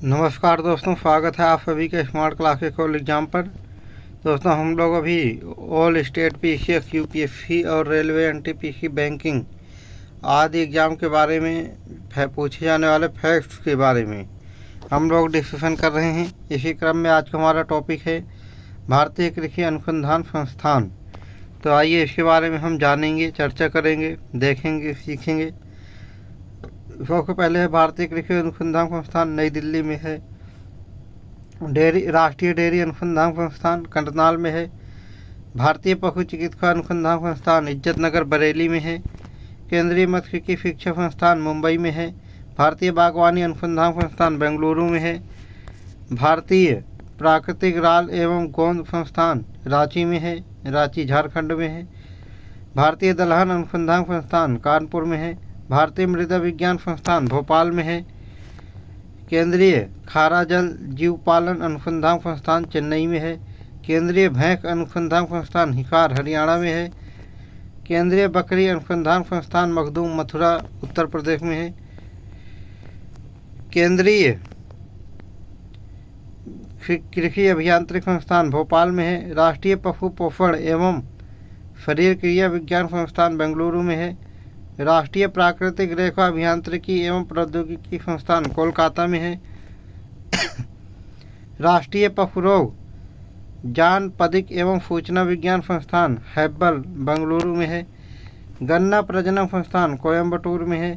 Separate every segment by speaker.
Speaker 1: नमस्कार दोस्तों, स्वागत है आप सभी के स्मार्ट क्लासेस कॉल एग्ज़ाम पर। दोस्तों, हम लोग अभी ऑल स्टेट पीसीएस, यूपीएससी और रेलवे एनटीपीसी बैंकिंग आदि एग्ज़ाम के बारे में पूछे जाने वाले फैक्ट्स के बारे में हम लोग डिस्कशन कर रहे हैं। इसी क्रम में आज का हमारा टॉपिक है भारतीय कृषि अनुसंधान संस्थान। तो आइए इसके बारे में हम जानेंगे, चर्चा करेंगे, देखेंगे, सीखेंगे। सबसे पहले है भारतीय कृषि अनुसंधान संस्थान नई दिल्ली में है। राष्ट्रीय डेयरी अनुसंधान संस्थान करनाल में है। भारतीय पशु चिकित्सा अनुसंधान संस्थान इज्जत नगर बरेली में है। केंद्रीय मत्स्यिकी शिक्षा संस्थान मुंबई में है। भारतीय बागवानी अनुसंधान संस्थान बेंगलुरु में है। भारतीय प्राकृतिक राल एवं गोंद संस्थान रांची में है, रांची झारखंड में है। भारतीय दलहन अनुसंधान संस्थान कानपुर में है। भारतीय मृदा विज्ञान संस्थान भोपाल में है। केंद्रीय खारा जल जीव पालन अनुसंधान संस्थान चेन्नई में है। केंद्रीय भैंस अनुसंधान संस्थान हिसार हरियाणा में है। केंद्रीय बकरी अनुसंधान संस्थान मखदूम मथुरा उत्तर प्रदेश में है। केंद्रीय कृषि अभियांत्रिक संस्थान भोपाल में है। राष्ट्रीय पशु पोषण एवं शरीर क्रिया विज्ञान संस्थान बेंगलुरु में है। राष्ट्रीय प्राकृतिक रेखा अभियांत्रिकी एवं प्रौद्योगिकी संस्थान कोलकाता में है। राष्ट्रीय पशु रोग जानपदिक एवं सूचना विज्ञान संस्थान हैब्बल बेंगलुरु में है। गन्ना प्रजनन संस्थान कोयम्बटूर में है।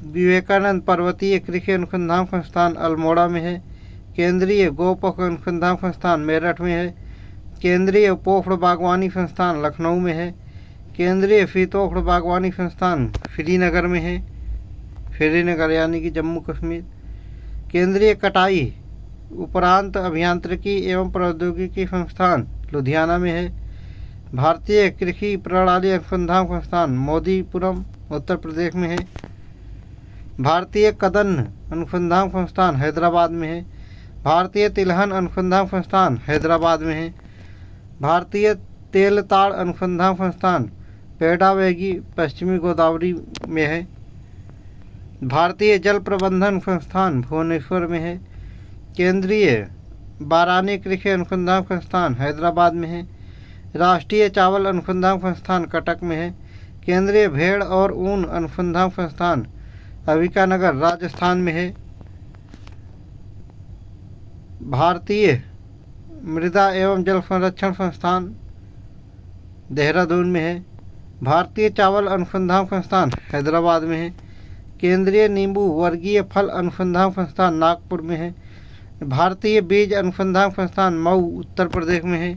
Speaker 1: विवेकानंद पर्वतीय कृषि अनुसंधान संस्थान अल्मोड़ा में है। केंद्रीय गोपक अनुसंधान संस्थान मेरठ में है। केंद्रीय पोषण बागवानी संस्थान लखनऊ में है। केंद्रीय शीतोष्ण बागवानी संस्थान श्रीनगर में है, श्रीनगर यानी कि जम्मू कश्मीर। केंद्रीय कटाई उपरांत अभियांत्रिकी एवं प्रौद्योगिकी संस्थान लुधियाना में है। भारतीय कृषि प्रणाली अनुसंधान संस्थान मोदीपुरम उत्तर प्रदेश में है। भारतीय कदन्न अनुसंधान संस्थान हैदराबाद में है। भारतीय तिलहन अनुसंधान संस्थान हैदराबाद में है। भारतीय तेलताड़ अनुसंधान संस्थान पेडावेगी पश्चिमी गोदावरी में है। भारतीय जल प्रबंधन संस्थान भुवनेश्वर में है। केंद्रीय बारानी कृषि अनुसंधान संस्थान हैदराबाद में है। राष्ट्रीय चावल अनुसंधान संस्थान कटक में है। केंद्रीय भेड़ और ऊन अनुसंधान संस्थान अविकानगर राजस्थान में है। भारतीय मृदा एवं जल संरक्षण संस्थान देहरादून में है। भारतीय चावल अनुसंधान संस्थान हैदराबाद में है। केंद्रीय नींबू वर्गीय फल अनुसंधान संस्थान नागपुर में है। भारतीय बीज अनुसंधान संस्थान मऊ उत्तर प्रदेश में है।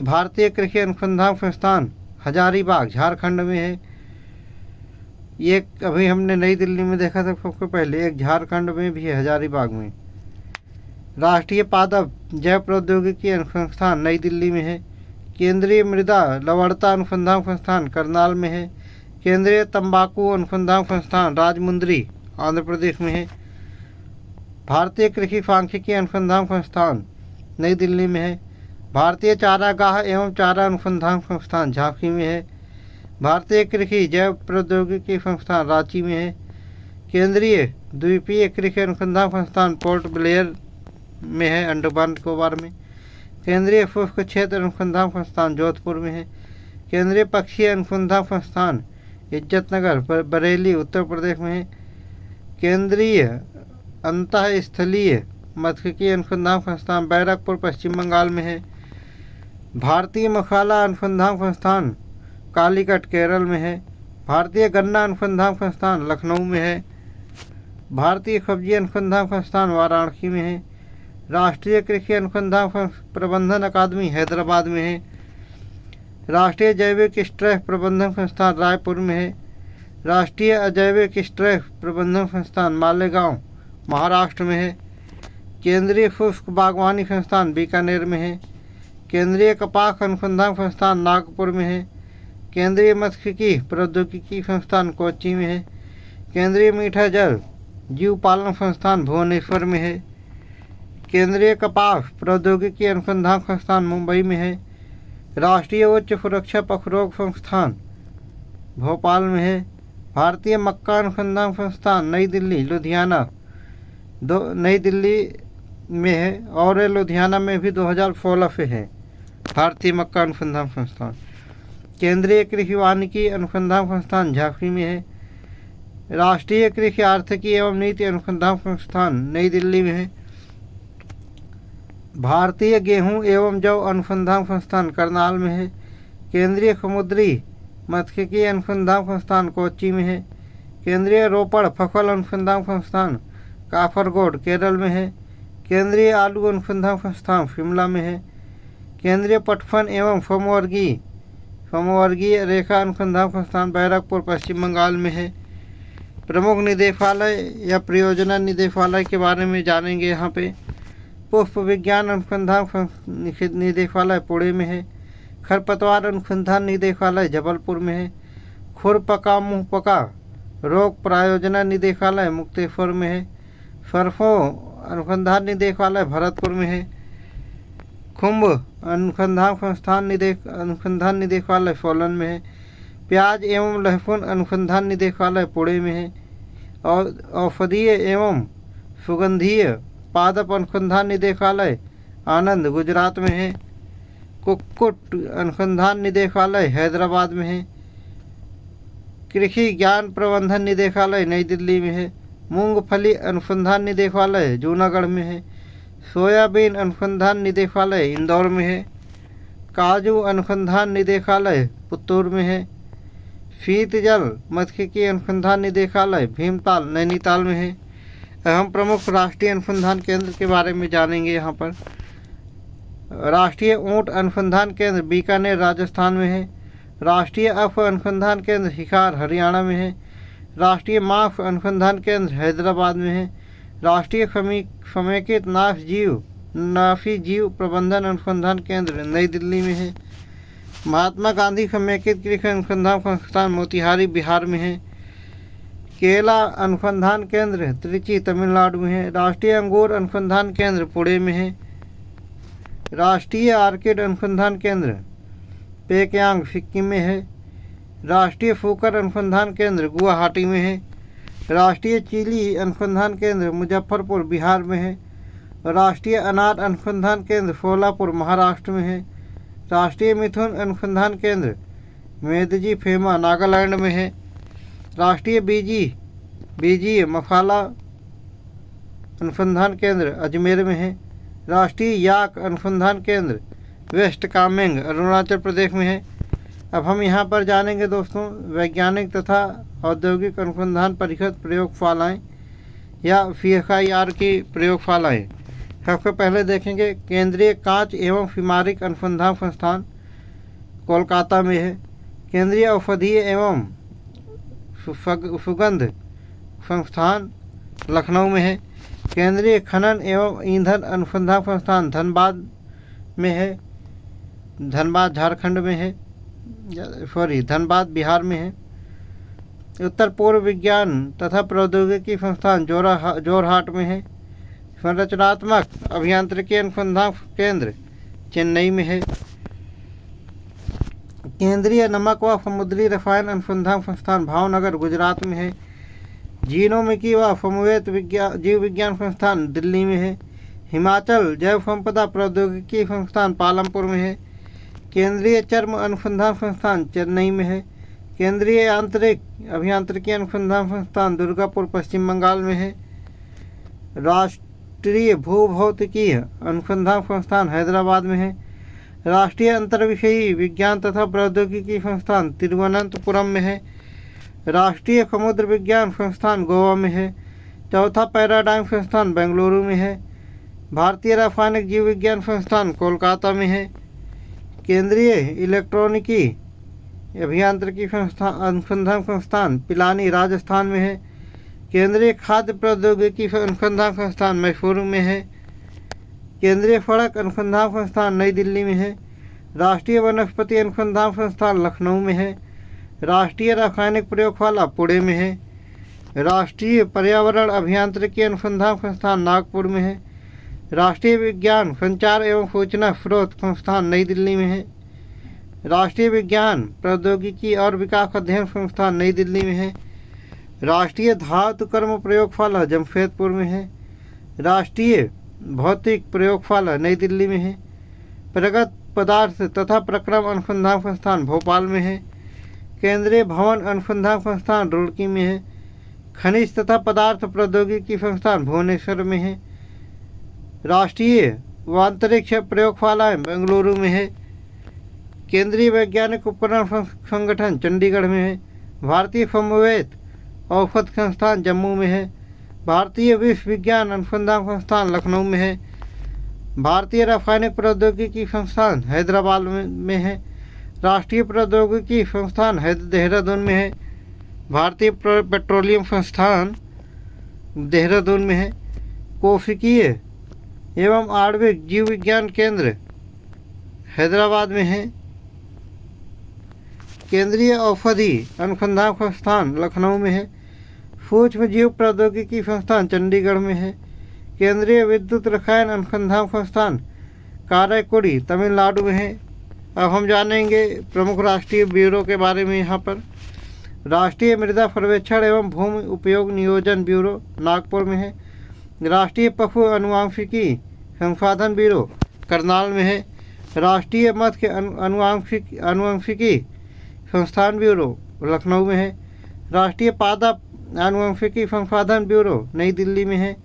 Speaker 1: भारतीय कृषि अनुसंधान संस्थान हजारीबाग झारखंड में है। ये अभी हमने नई दिल्ली में देखा था सबसे पहले, एक झारखंड में भी है, हजारीबाग में। राष्ट्रीय पादप जैव प्रौद्योगिकी अनुसंस्थान नई दिल्ली में है। केंद्रीय मृदा लवणता अनुसंधान संस्थान करनाल में है। केंद्रीय तंबाकू अनुसंधान संस्थान राजमुंदरी आंध्र प्रदेश में है। भारतीय कृषि सांख्यिकी अनुसंधान संस्थान नई दिल्ली में है। भारतीय चारागाह एवं चारा अनुसंधान संस्थान झांसी में है। भारतीय कृषि जैव प्रौद्योगिकी संस्थान रांची में है। केंद्रीय द्वीपीय कृषि अनुसंधान संस्थान पोर्ट ब्लेयर में है, अंडमान निकोबार में। केंद्रीय शुष्क क्षेत्र अनुसंधान संस्थान जोधपुर में है। केंद्रीय पक्षी अनुसंधान संस्थान इज्जतनगर बरेली उत्तर प्रदेश में है। केंद्रीय अंतःस्थलीय मत्स्यिकी अनुसंधान संस्थान बैरकपुर पश्चिम बंगाल में है। भारतीय मसाला अनुसंधान संस्थान कालीकट केरल में है। भारतीय गन्ना अनुसंधान संस्थान लखनऊ में है। भारतीय सब्जी अनुसंधान संस्थान वाराणसी में है। राष्ट्रीय कृषि अनुसंधान प्रबंधन अकादमी हैदराबाद में है। राष्ट्रीय जैविक स्ट्रेस प्रबंधन संस्थान रायपुर में है। राष्ट्रीय अजैविक स्ट्रेस प्रबंधन संस्थान मालेगांव महाराष्ट्र में है। केंद्रीय शुष्क बागवानी संस्थान बीकानेर में है। केंद्रीय कपास अनुसंधान संस्थान नागपुर में है। केंद्रीय मत्स्यिकी प्रौद्योगिकी संस्थान कोच्चि में है। केंद्रीय मीठा जल जीव पालन संस्थान भुवनेश्वर में है। केंद्रीय कपास प्रौद्योगिकी अनुसंधान संस्थान मुंबई में है। राष्ट्रीय उच्च सुरक्षा पशु रोग संस्थान भोपाल में है। भारतीय मक्का अनुसंधान संस्थान नई दिल्ली लुधियाना नई दिल्ली में है, और लुधियाना में भी 2016 से है भारतीय मक्का अनुसंधान संस्थान। केंद्रीय कृषि वानिकी अनुसंधान संस्थान झांसी में है। राष्ट्रीय कृषि आर्थिकी एवं नीति अनुसंधान संस्थान नई दिल्ली में है। भारतीय गेहूं एवं जौ अनुसंधान संस्थान करनाल में है। केंद्रीय समुद्री मत्स्यिकी अनुसंधान संस्थान कोच्चि में है। केंद्रीय रोपड़ फसल अनुसंधान संस्थान काफरगोड केरल में है। केंद्रीय आलू अनुसंधान संस्थान शिमला में है। केंद्रीय पटसन एवं समवर्गीय रेखा अनुसंधान संस्थान बैरकपुर पश्चिम बंगाल में है। प्रमुख निदेशालय या परियोजना निदेशालय के बारे में जानेंगे यहाँ पे। पुष्प विज्ञान अनुसंधान निदेशालय पुणे में है। खरपतवार अनुसंधान निदेशालय जबलपुर में है। खुरपका मुँहपका रोग प्रायोजना निदेशालय मुक्तेश्वर में है। सरसों अनुसंधान निदेशालय भरतपुर में है। खुम्ब अनुसंधान निदेशालय सोलन में है। प्याज एवं लहसुन अनुसंधान निदेशालय पुणे में है। और औषधीय एवं सुगंधीय पादप अनुसंधान निदेशालय आनंद गुजरात में है। कुक्कुट अनुसंधान निदेशालय हैदराबाद में है। कृषि ज्ञान प्रबंधन निदेशालय नई दिल्ली में है। मूंगफली अनुसंधान निदेशालय जूनागढ़ में है। सोयाबीन अनुसंधान निदेशालय इंदौर में है। काजू अनुसंधान निदेशालय पुत्तूर में है। शीतजल मत्स्यिकी अनुसंधान निदेशालय भीमताल नैनीताल में है। हम प्रमुख राष्ट्रीय अनुसंधान केंद्र के बारे में जानेंगे यहाँ पर। राष्ट्रीय ऊंट अनुसंधान केंद्र बीकानेर राजस्थान में है। राष्ट्रीय अफ अनुसंधान केंद्र हिसार हरियाणा में है। राष्ट्रीय मांस अनुसंधान केंद्र हैदराबाद में है। राष्ट्रीय समेकित नाफी जीव प्रबंधन अनुसंधान केंद्र नई दिल्ली में है। महात्मा गांधी समेकित कृषि अनुसंधान संस्थान मोतिहारी बिहार में है। केला अनुसंधान केंद्र त्रिची तमिलनाडु में है। राष्ट्रीय अंगूर अनुसंधान केंद्र पुणे में है। राष्ट्रीय आर्किड अनुसंधान केंद्र पेक्यांग सिक्किम में है। राष्ट्रीय फूकर अनुसंधान केंद्र गुवाहाटी में है। राष्ट्रीय चीली अनुसंधान केंद्र मुजफ्फरपुर बिहार में है। राष्ट्रीय अनार अनुसंधान केंद्र सोलापुर महाराष्ट्र में है। राष्ट्रीय मिथुन अनुसंधान केंद्र मेदजी फेमा नागालैंड में है। राष्ट्रीय बीजीय मसाला अनुसंधान केंद्र अजमेर में है। राष्ट्रीय याक अनुसंधान केंद्र वेस्ट कामेंग अरुणाचल प्रदेश में है। अब हम यहाँ पर जानेंगे दोस्तों वैज्ञानिक तथा औद्योगिक अनुसंधान परिषद प्रयोगशालाएँ या CSIR की प्रयोगशालाएँ। सबसे पहले देखेंगे केंद्रीय कांच एवं सिमारिक अनुसंधान संस्थान कोलकाता में है। केंद्रीय औषधीय एवं सुगंध संस्थान लखनऊ में है। केंद्रीय खनन एवं ईंधन अनुसंधान संस्थान धनबाद में है। धनबाद झारखंड में है, धनबाद बिहार में है। उत्तर पूर्व विज्ञान तथा प्रौद्योगिकी संस्थान जोरहाट में है। संरचनात्मक अभियांत्रिकी अनुसंधान केंद्र चेन्नई में है। केंद्रीय नमक व समुद्री रसायन अनुसंधान संस्थान भावनगर गुजरात में है। जीनोमिकी व समवेत जीव विज्ञान संस्थान दिल्ली में है। हिमाचल जैव संपदा प्रौद्योगिकी संस्थान पालमपुर में है। केंद्रीय चर्म अनुसंधान संस्थान चेन्नई में है। केंद्रीय आंतरिक अभियांत्रिकी अनुसंधान संस्थान दुर्गापुर पश्चिम बंगाल में है। राष्ट्रीय भूभौतिकीय अनुसंधान संस्थान हैदराबाद में है। राष्ट्रीय अंतर्विषयी विज्ञान तथा प्रौद्योगिकी संस्थान तिरुवनंतपुरम में है। राष्ट्रीय समुद्र विज्ञान संस्थान गोवा में है। चौथा पैराडाइम संस्थान बेंगलुरु में है। भारतीय रासायनिक जीव विज्ञान संस्थान कोलकाता में है। केंद्रीय इलेक्ट्रॉनिकी अभियांत्रिकी अनुसंधान संस्थान पिलानी राजस्थान में है। केंद्रीय खाद्य प्रौद्योगिकी अनुसंधान संस्थान मैसूरू में है। केंद्रीय सड़क अनुसंधान संस्थान नई दिल्ली में है। राष्ट्रीय वनस्पति अनुसंधान संस्थान लखनऊ में है। राष्ट्रीय रासायनिक प्रयोगशाला पुणे में है। राष्ट्रीय पर्यावरण अभियांत्रिकी अनुसंधान संस्थान नागपुर में है। राष्ट्रीय विज्ञान संचार एवं सूचना स्रोत संस्थान नई दिल्ली में है। राष्ट्रीय विज्ञान प्रौद्योगिकी और विकास अध्ययन संस्थान नई दिल्ली में है। राष्ट्रीय धातु कर्म प्रयोगशाला जमशेदपुर में है। राष्ट्रीय भौतिक प्रयोगशाला नई दिल्ली में है। प्रगत पदार्थ तथा प्रक्रम अनुसंधान संस्थान भोपाल में है। केंद्रीय भवन अनुसंधान संस्थान रुड़की में है। खनिज तथा पदार्थ प्रौद्योगिकी संस्थान भुवनेश्वर में है। राष्ट्रीय अंतरिक्ष प्रयोगशालाएं बेंगलुरु में है। केंद्रीय वैज्ञानिक उपकरण संगठन चंडीगढ़ में है। भारतीय समवेत औषध संस्थान जम्मू में है। भारतीय विश्व विज्ञान अनुसंधान संस्थान लखनऊ में है। भारतीय रासायनिक प्रौद्योगिकी संस्थान हैदराबाद में है। राष्ट्रीय प्रौद्योगिकी संस्थान देहरादून में है। भारतीय पेट्रोलियम संस्थान देहरादून में है। कोशिकीय एवं आणविक जीव विज्ञान केंद्र हैदराबाद में है। केंद्रीय औषधि अनुसंधान संस्थान लखनऊ में है। सूक्ष्म जीव प्रौद्योगिकी संस्थान चंडीगढ़ में है। केंद्रीय विद्युत रसायन अनुसंधान संस्थान कारायकुड़ी तमिलनाडु में है। अब हम जानेंगे प्रमुख राष्ट्रीय ब्यूरो के बारे में। यहाँ पर राष्ट्रीय मृदा सर्वेक्षण एवं भूमि उपयोग नियोजन ब्यूरो नागपुर में है। राष्ट्रीय पशु अनुवांशिकी संसाधन ब्यूरो करनाल में है। राष्ट्रीय मत्स्य अनुवांशिकी संस्थान ब्यूरो लखनऊ में है। राष्ट्रीय पादप अनुवांशिकी संसाधन ब्यूरो नई दिल्ली में है।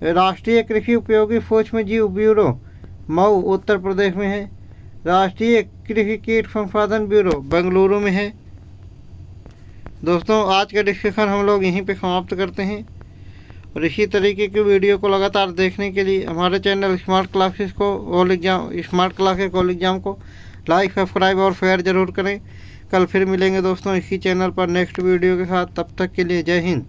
Speaker 1: राष्ट्रीय कृषि उपयोगी सूक्ष्म जीव ब्यूरो मऊ उत्तर प्रदेश में है। राष्ट्रीय कृषि कीट संसाधन ब्यूरो बेंगलुरु में है। दोस्तों, आज का डिस्कशन हम लोग यहीं पे समाप्त करते हैं और इसी तरीके की वीडियो को लगातार देखने के लिए हमारे चैनल स्मार्ट क्लासेस को स्मार्ट क्लासेस ऑल एग्जाम को लाइक, सब्सक्राइब और शेयर ज़रूर करें। कल फिर मिलेंगे दोस्तों इसी चैनल पर नेक्स्ट वीडियो के साथ। तब तक के लिए जय हिंद।